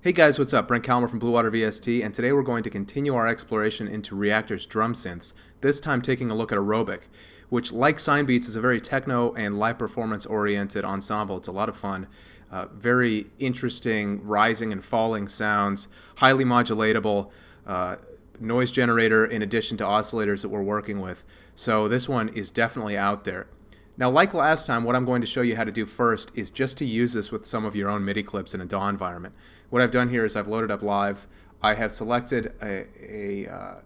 Hey guys, what's up? Brent Calmer from Blue Water VST, and today we're going to continue our exploration into Reaktor's drum synths, this time taking a look at Aerobic, which, like Sine Beats, is a very techno and live performance-oriented ensemble. It's a lot of fun. Very interesting rising and falling sounds, highly modulatable, noise generator in addition to oscillators that we're working with. So this one is definitely out there. Now, like last time, what I'm going to show you how to do first is just to use this with some of your own MIDI clips in a DAW environment. What I've done here is I've loaded up Live. I have selected a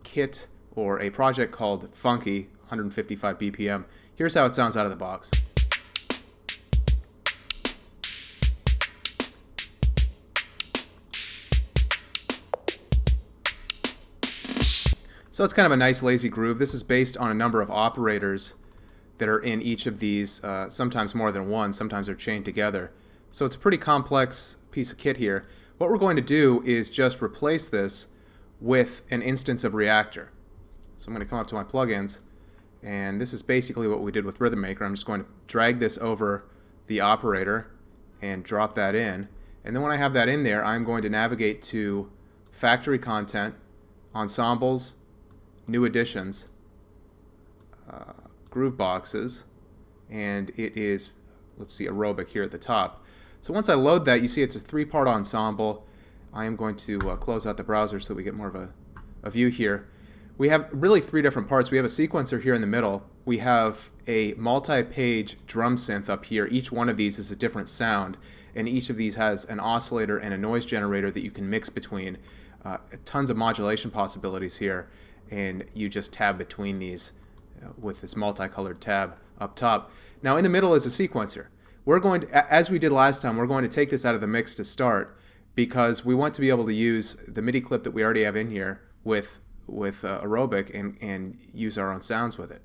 kit or a project called Funky, 155 BPM. Here's how it sounds out of the box. So it's kind of a nice lazy groove. This is based on a number of operators that are in each of these, sometimes more than one, sometimes they're chained together. So it's a pretty complex piece of kit here. What we're going to do is just replace this with an instance of Reaktor. So I'm going to come up to my plugins, and this is basically what we did with Rhythm Maker. I'm just going to drag this over the operator and drop that in. And then when I have that in there, I'm going to navigate to Factory Content, Ensembles, New Additions, Groove Boxes, and it is, let's see, Aerobic here at the top. So once I load that, you see it's a three-part ensemble. I am going to close out the browser so we get more of a view here. We have really three different parts. We have a sequencer here in the middle. We have a multi-page drum synth up here. Each one of these is a different sound, and each of these has an oscillator and a noise generator that you can mix between. Tons of modulation possibilities here, and you just tab between these with this multicolored tab up top. Now in the middle is a sequencer. We're going to, as we did last time, we're going to take this out of the mix to start because we want to be able to use the MIDI clip that we already have in here with Aerobic and use our own sounds with it.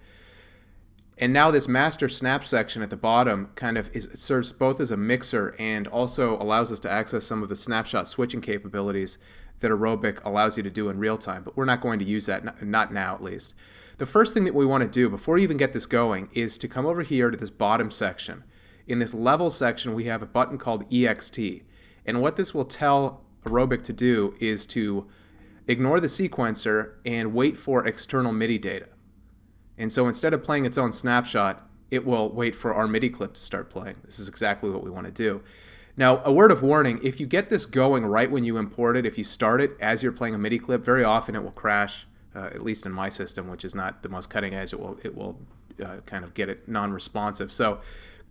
And now this master snap section at the bottom kind of serves both as a mixer and also allows us to access some of the snapshot switching capabilities that Aerobic allows you to do in real time, but we're not going to use that, not now at least. The first thing that we want to do before we even get this going is to come over here to this bottom section. In this level section, we have a button called EXT, and what this will tell Aerobic to do is to ignore the sequencer and wait for external MIDI data. And so instead of playing its own snapshot, it will wait for our MIDI clip to start playing. This is exactly what we want to do. Now, a word of warning, if you get this going right when you import it, if you start it as you're playing a MIDI clip, very often it will crash, at least in my system, which is not the most cutting edge. It will kind of get it non-responsive. So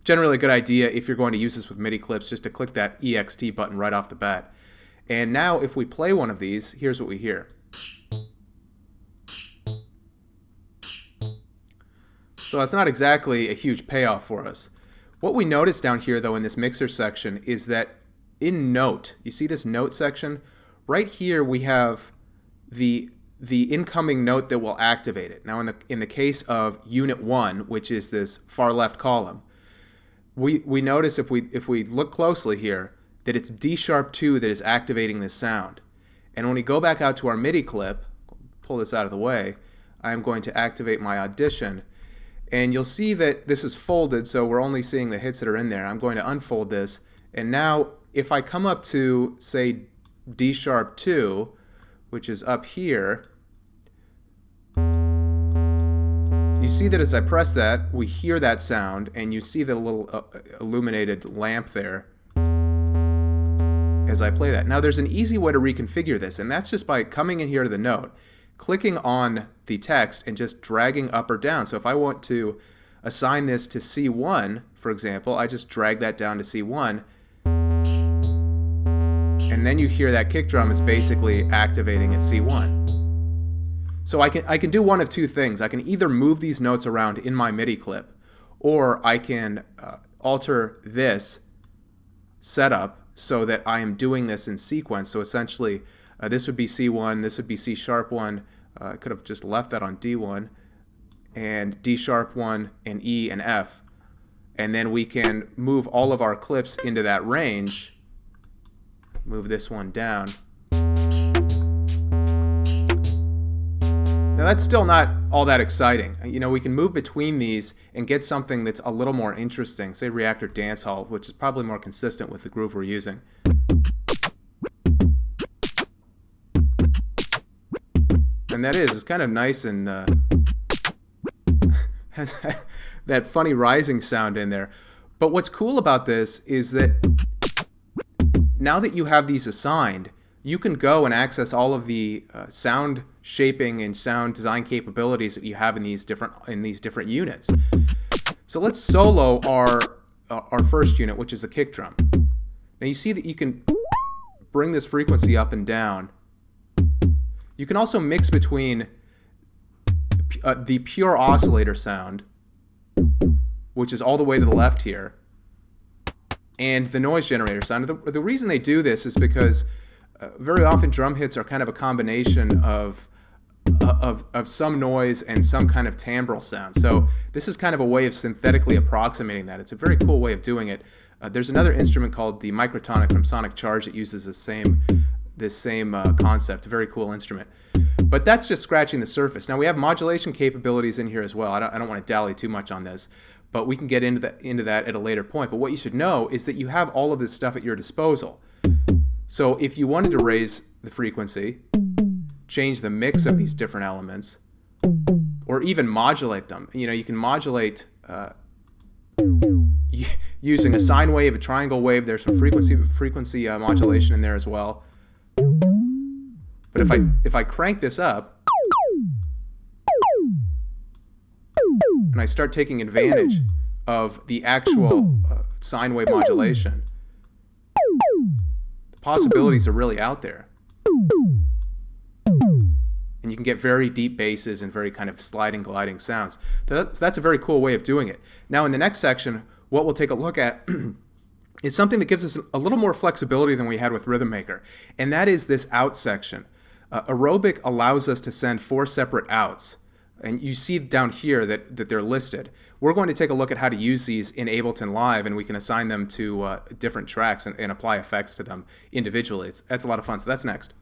generally a good idea if you're going to use this with MIDI clips just to click that EXT button right off the bat. And now if we play one of these, here's what we hear. So it's not exactly a huge payoff for us. What we notice down here, though, in this mixer section is that in note, you see this note section? Right here we have the incoming note that will activate it. Now in the case of Unit 1, which is this far left column, we notice if we look closely here that it's D#2 that is activating this sound. And when we go back out to our MIDI clip, pull this out of the way, I'm going to activate my audition. And you'll see that this is folded, so we're only seeing the hits that are in there. I'm going to unfold this, and now if I come up to, say, D#2, which is up here, you see that as I press that, we hear that sound, and you see the little illuminated lamp there as I play that. Now there's an easy way to reconfigure this, and that's just by coming in here to the note, clicking on the text and just dragging up or down. So if I want to assign this to C1, for example, I just drag that down to C1, and then you hear that kick drum is basically activating at C1. So I can do one of two things. I can either move these notes around in my MIDI clip, or I can alter this setup so that I am doing this in sequence. So essentially, this would be C1, this would be C#1. I could have just left that on D1, and D#1 and E and F. And then we can move all of our clips into that range. Move this one down. Now that's still not all that exciting. You know, we can move between these and get something that's a little more interesting, say Reaktor Dance Hall, which is probably more consistent with the groove we're using. and that is. It's kind of nice and has that funny rising sound in there. But what's cool about this is that now that you have these assigned, you can go and access all of the sound shaping and sound design capabilities that you have in these different units. So let's solo our first unit, which is a kick drum. Now you see that you can bring this frequency up and down. You can also mix between the pure oscillator sound, which is all the way to the left here, and the noise generator sound. The reason they do this is because very often drum hits are kind of a combination of some noise and some kind of timbral sound. So this is kind of a way of synthetically approximating that. It's a very cool way of doing it. There's another instrument called the Microtonic from Sonic Charge that uses this same concept. A very cool instrument. But that's just scratching the surface. Now we have modulation capabilities in here as well. I don't want to dally too much on this, but we can get into that at a later point. But what you should know is that you have all of this stuff at your disposal. So if you wanted to raise the frequency, change the mix of these different elements, or even modulate them. You can modulate using a sine wave, a triangle wave. There's some frequency modulation in there as well. But if I crank this up and I start taking advantage of the actual sine wave modulation, the possibilities are really out there. And you can get very deep basses and very kind of sliding, gliding sounds. That's a very cool way of doing it. Now in the next section, what we'll take a look at is something that gives us a little more flexibility than we had with Rhythm Maker, and that is this out section. Aerobic allows us to send 4 separate outs, and you see down here that they're listed. We're going to take a look at how to use these in Ableton Live, and we can assign them to different tracks and apply effects to them individually. That's a lot of fun, so that's next.